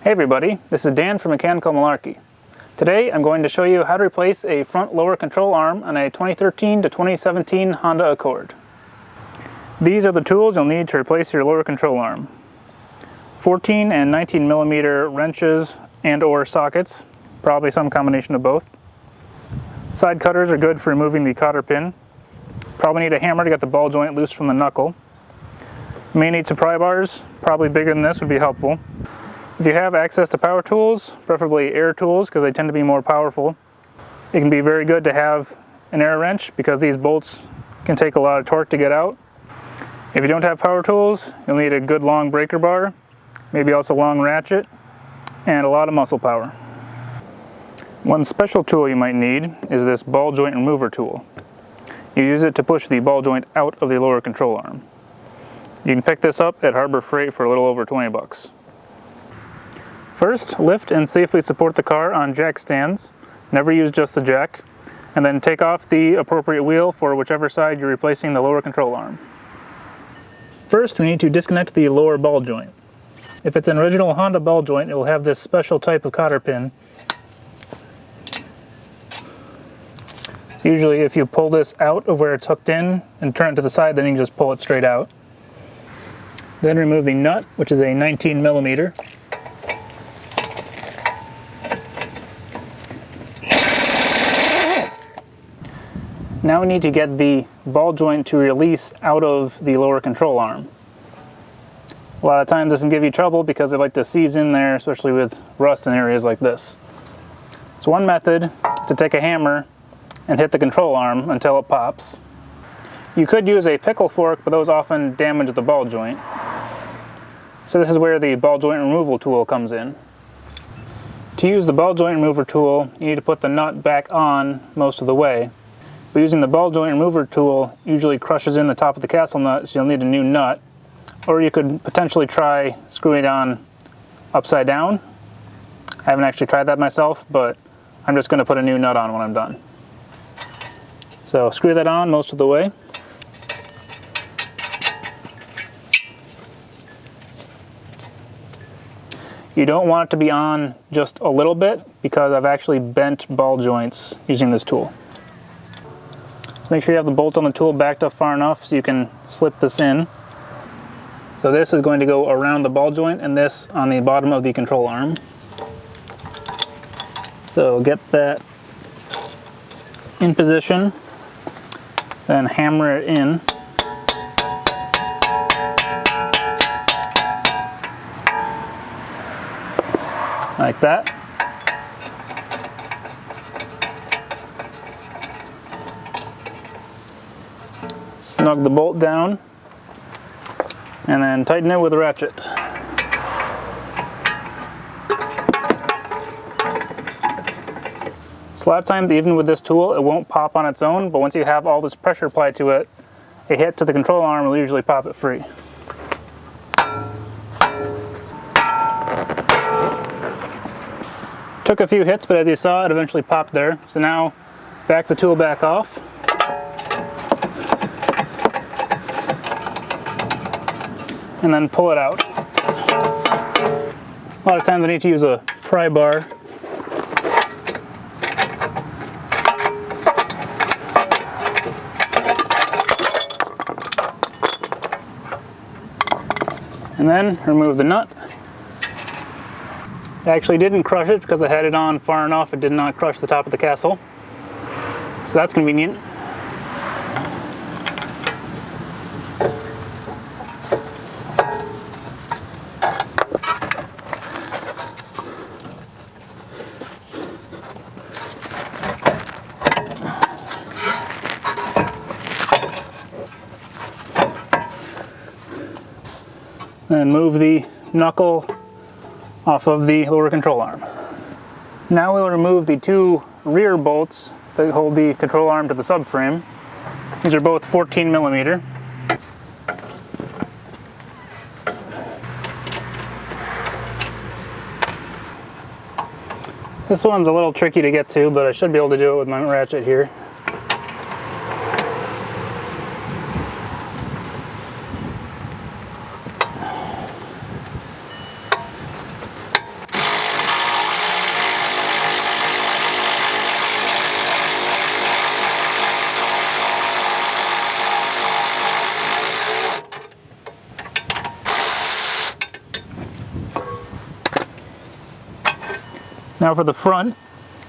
Hey everybody, this is Dan from Mechanical Malarkey. Today I'm going to show you how to replace a front lower control arm on a 2013 to 2017 Honda Accord. These are the tools you'll need to replace your lower control arm. 14 and 19 millimeter wrenches and or sockets, probably some combination of both. Side cutters are good for removing the cotter pin. Probably need a hammer to get the ball joint loose from the knuckle. You may need some pry bars, probably bigger than this would be helpful. If you have access to power tools, preferably air tools because they tend to be more powerful, it can be very good to have an air wrench because these bolts can take a lot of torque to get out. If you don't have power tools, you'll need a good long breaker bar, maybe also a long ratchet, and a lot of muscle power. One special tool you might need is this ball joint remover tool. You use it to push the ball joint out of the lower control arm. You can pick this up at Harbor Freight for a little over 20 bucks. First, lift and safely support the car on jack stands. Never use just the jack. And then take off the appropriate wheel for whichever side you're replacing the lower control arm. First, we need to disconnect the lower ball joint. If it's an original Honda ball joint, it will have this special type of cotter pin. So usually if you pull this out of where it's hooked in and turn it to the side, then you can just pull it straight out. Then remove the nut, which is a 19 millimeter. Now we need to get the ball joint to release out of the lower control arm. A lot of times this can give you trouble because they like to seize in there, especially with rust in areas like this. So one method is to take a hammer and hit the control arm until it pops. You could use a pickle fork, but those often damage the ball joint. So this is where the ball joint removal tool comes in. To use the ball joint remover tool, you need to put the nut back on most of the way. But using the ball joint remover tool usually crushes in the top of the castle nut, so you'll need a new nut. Or you could potentially try screwing it on upside down. I haven't actually tried that myself, but I'm just going to put a new nut on when I'm done. So screw that on most of the way. You don't want it to be on just a little bit because I've actually bent ball joints using this tool. So make sure you have the bolt on the tool backed up far enough so you can slip this in. So this is going to go around the ball joint and this on the bottom of the control arm. So get that in position, then hammer it in. Like that. Snug the bolt down and then tighten it with a ratchet. So a lot of times, even with this tool, it won't pop on its own, but once you have all this pressure applied to it, a hit to the control arm will usually pop it free. Took a few hits, but as you saw, it eventually popped there. So now, back the tool back off. And then pull it out. A lot of times I need to use a pry bar. And then remove the nut. I actually didn't crush it because I had it on far enough it did not crush the top of the castle. So that's convenient. And move the knuckle off of the lower control arm. Now we'll remove the two rear bolts that hold the control arm to the subframe. These are both 14 millimeter. This one's a little tricky to get to, but I should be able to do it with my ratchet here. Now for the front,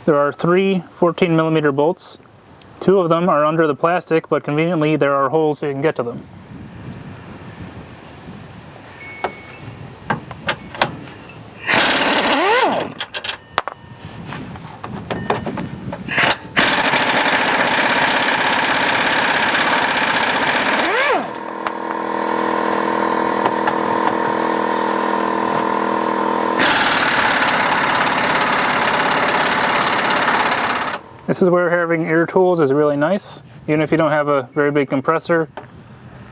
there are 3 14mm bolts. 2 of them are under the plastic, but conveniently there are holes so you can get to them. This is where having ear tools is really nice. Even if you don't have a very big compressor,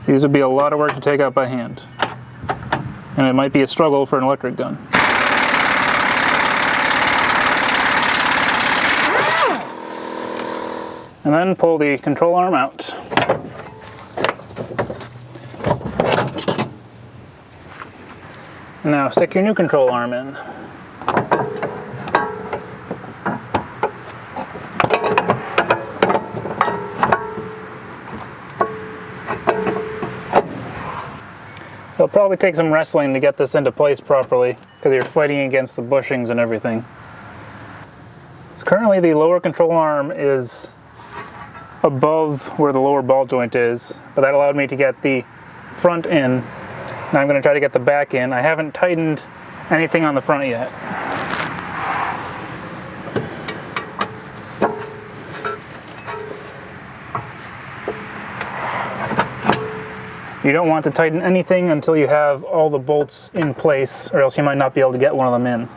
these would be a lot of work to take out by hand. And it might be a struggle for an electric gun. And then pull the control arm out. Now stick your new control arm in. It'll probably take some wrestling to get this into place properly because you're fighting against the bushings and everything. So currently the lower control arm is above where the lower ball joint is, but that allowed me to get the front in. Now I'm going to try to get the back in. I haven't tightened anything on the front yet. You don't want to tighten anything until you have all the bolts in place, or else you might not be able to get one of them in.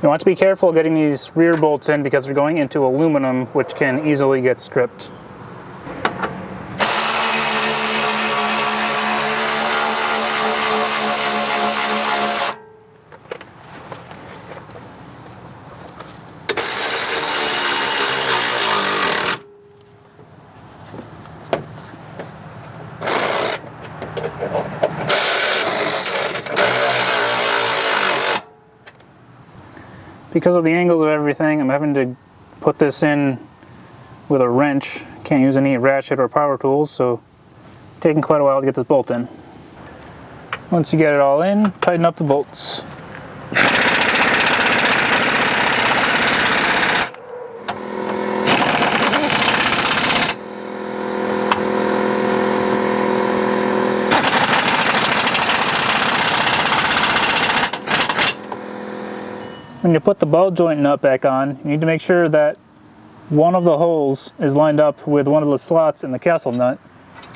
You want to be careful getting these rear bolts in because they're going into aluminum, which can easily get stripped. Because of the angles of everything, I'm having to put this in with a wrench. Can't use any ratchet or power tools, so it's taking quite a while to get this bolt in. Once you get it all in, tighten up the bolts. When you put the ball joint nut back on, you need to make sure that one of the holes is lined up with one of the slots in the castle nut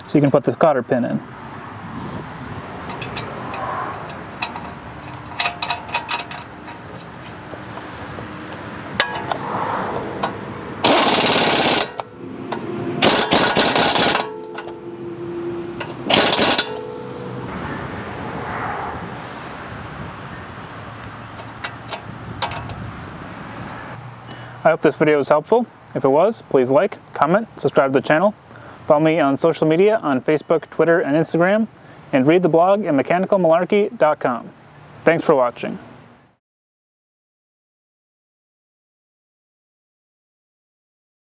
so you can put the cotter pin in. I hope this video was helpful. If it was, please like, comment, subscribe to the channel. Follow me on social media on Facebook, Twitter, and Instagram, and read the blog at mechanicalmalarkey.com. Thanks for watching.